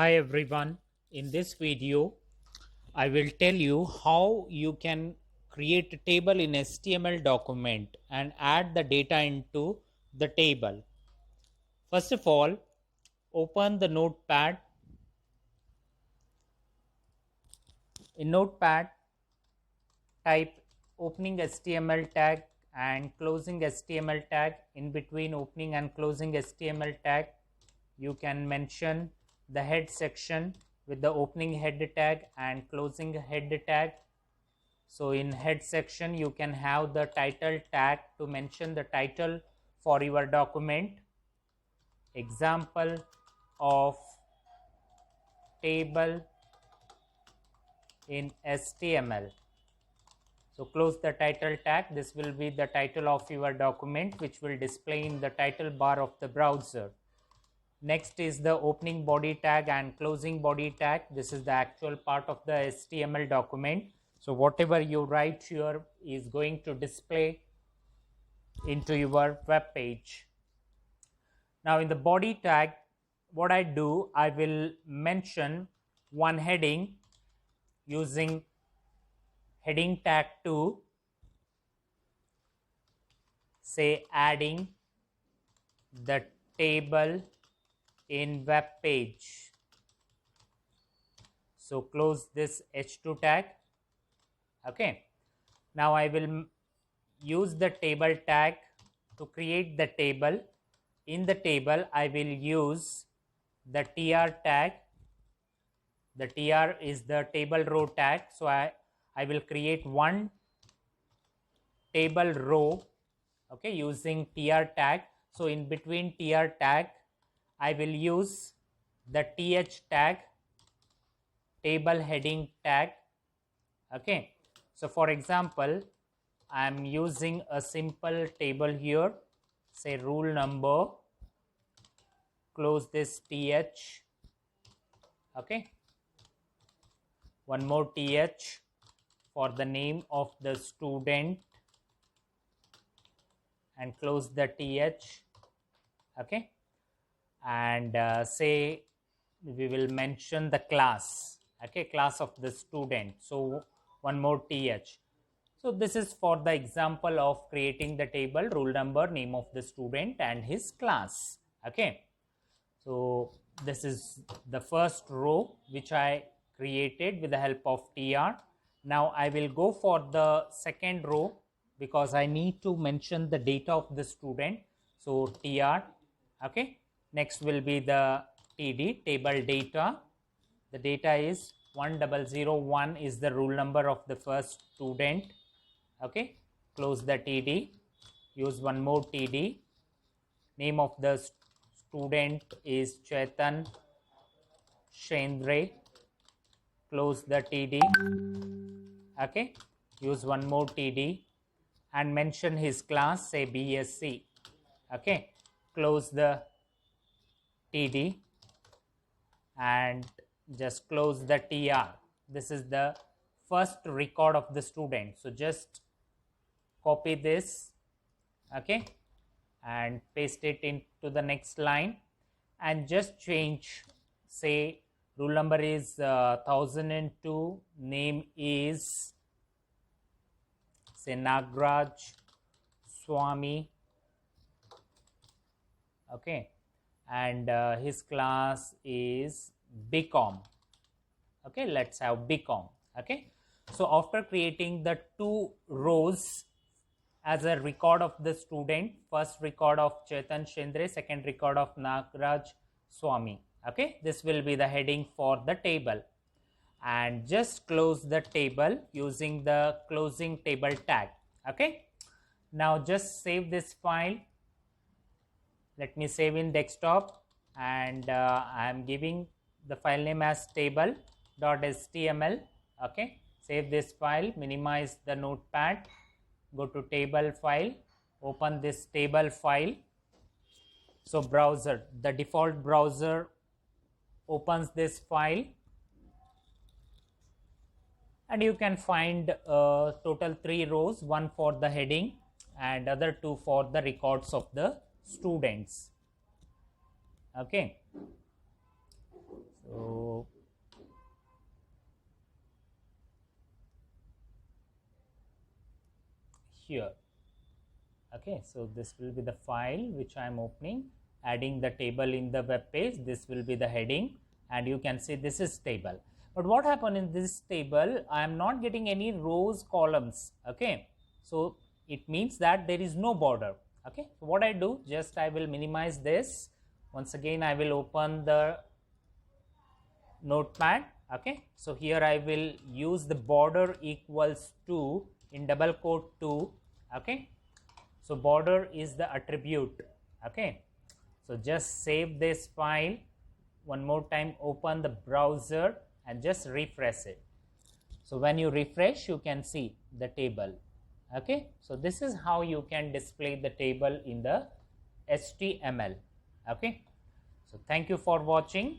Hi everyone. In this video, I will tell you how you can create a table in HTML document and add the data into the table. First of all, open the notepad. In notepad, type opening HTML tag and closing HTML tag. In between opening and closing HTML tag, you can mention the head section with the opening head tag and closing head tag. So in head section, you can have the title tag to mention the title for your document. Example of table in HTML. So close the title tag. This will be the title of your document, which will display in the title bar of the browser. Next is the opening body tag and closing body tag. This is the actual part of the HTML document. So whatever you write here is going to display into your web page. Now in the body tag, what I do, I will mention one heading using heading tag 2, say adding the table in web page. So close this h2 tag. Okay. Now I will use the table tag to create the table. In the table, I will use the tr tag. The tr is the table row tag. So I will create one table row, okay, using tr tag. So in between tr tag, I will use the th tag, table heading tag. Okay. So for example, I am using a simple table here, say rule number, close this th. Okay. One more th for the name of the student and close the th. Okay. And say we will mention the class. Okay, class of the student. So one more th. So this is for the example of creating the table, rule number, name of the student and his class. Okay. So this is the first row which I created with the help of tr. Now I will go for the second row because I need to mention the data of the student. So tr. Okay. Next will be the td, table data. The data is 1001 is the rule number of the first student. Okay. Close the td. Use one more td. Name of the student is Chetan Shendre. Close the td. Okay. Use one more td and mention his class, say BSc. Okay. Close the td and just close the tr. This is the first record of the student. So just copy this, okay, and paste it into the next line and just change, say rule number is 1002, name is say Nagraj Swami, okay, and his class is BCom. Okay, let's have BCom. Okay, so after creating the two rows as a record of the student, first record of Chetan Shendre, second record of Nagraj Swami. Okay, this will be the heading for the table, and just close the table using the closing table tag. Okay, now just save this file. Let me save in desktop, and I am giving the file name as table.html. Okay, save this file, minimize the notepad, go to table file, open this table file. So browser, the default browser opens this file, and you can find total 3 rows, one for the heading and other 2 for the records of the students. Okay, so here. Okay, so this will be the file which I am opening, adding the table in the web page. This will be the heading, and you can see this is table. But what happened in this table, I am not getting any rows, columns. Okay, so it means that there is no border. Okay, so what I do, just I will minimize this. Once again, I will open the notepad. Okay, so here I will use the border equals to in double quote 2. Okay, so border is the attribute. Okay, so just save this file. One more time, open the browser and just refresh it. So when you refresh, you can see the table. Okay, so this is how you can display the table in the HTML. Okay, so thank you for watching.